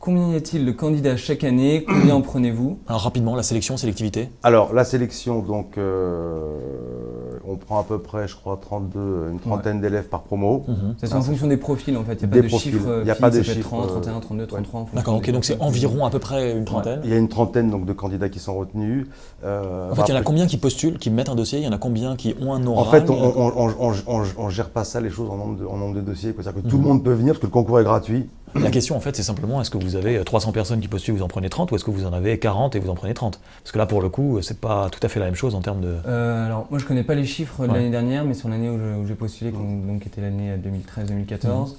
Combien y a-t-il de candidats chaque année? Combien en prenez-vous? Alors rapidement, la sélection, sélectivité. Alors, la sélection, donc, on prend à peu près, je crois, une trentaine d'élèves par promo. C'est en fonction des profils, en fait. Il n'y a Des pas de profils. chiffres Il n'y a fixes, pas de ça peut être chiffres, 30, 31, 32, 33. en fonction D'accord, ok, des donc c'est profils. environ à peu près une trentaine. Il y a une trentaine donc, de candidats qui sont retenus. En fait, il y en a combien qui postulent, qui mettent un dossier? Il y en a combien qui ont un oral? En fait, on gère pas ça, les choses, en nombre de dossiers. C'est-à-dire que tout le monde peut venir parce que le concours est gratuit. La question, en fait, c'est simplement, est-ce que vous avez 300 personnes qui postulent, vous en prenez 30, ou est-ce que vous en avez 40 et vous en prenez 30? Parce que là, pour le coup, c'est pas tout à fait la même chose en termes de... Alors, moi, je connais pas les chiffres de l'année dernière, mais sur l'année où j'ai postulé, qui était l'année 2013-2014,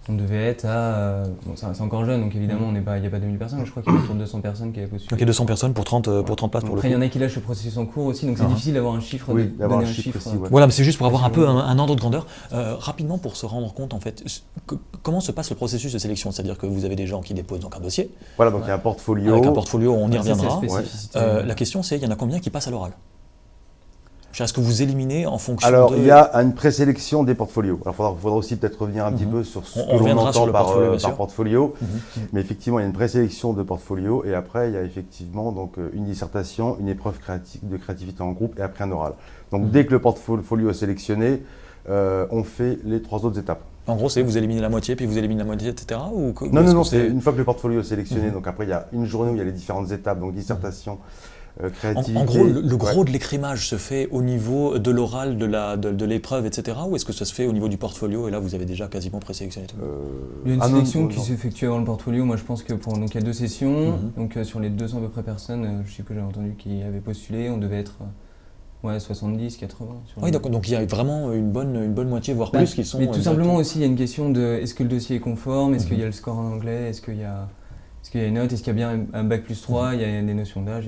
on devait être à... bon, c'est encore jeune, donc évidemment, il n'y a pas 2000 personnes, mais je crois qu'il y avait autour de 200 personnes qui avaient postulé. Ok, 200 personnes pour 30 places pour le Après, il y coup. en a qui lâchent le processus en cours aussi, donc c'est difficile d'avoir un chiffre, d'avoir donner un chiffre précis, ouais. Voilà, mais c'est juste pour avoir un peu un ordre de grandeur. Rapidement, pour se rendre compte, en fait, comment se passe le processus de sélection? C'est-à-dire que vous avez des gens qui déposent donc un dossier. Voilà, donc il y a un portfolio. Avec un portfolio, on y reviendra. C'est la spécificité. La question, c'est, il y en a combien qui passent à l'oral? Est-ce que vous éliminez en fonction Alors, de... il y a une présélection des portfolios. Alors, il faudra aussi peut-être revenir un petit peu sur ce que l'on reviendra sur entend le par portfolio, bien sûr. portfolio. Mais effectivement, il y a une présélection de portfolio et après, il y a effectivement donc, une dissertation, une épreuve de créativité en groupe et après un oral. Donc, dès que le portfolio est sélectionné, on fait les 3 autres étapes. En gros, c'est vous éliminez la moitié, puis vous éliminez la moitié, etc. Non, c'est une fois que le portfolio est sélectionné, donc après, il y a une journée où il y a les différentes étapes, donc dissertation, créativité. En gros, le gros de l'écrémage se fait au niveau de l'oral, de l'épreuve, etc. Ou est-ce que ça se fait au niveau du portfolio et là vous avez déjà quasiment présélectionné tout? Il y a une sélection qui s'effectue avant le portfolio. Moi je pense que donc il y a 2 sessions. Donc sur les 200 à peu près personnes, je sais que j'ai entendu qui avaient postulé, on devait être 70, 80. Oui, donc il y a vraiment une bonne moitié, voire plus qui sont... Mais tout simplement aussi, il y a une question de est-ce que le dossier est conforme, est-ce qu'il y a le score en anglais, est-ce qu'il y a une note, est-ce qu'il y a bien un bac plus 3, il y a des notions d'âge,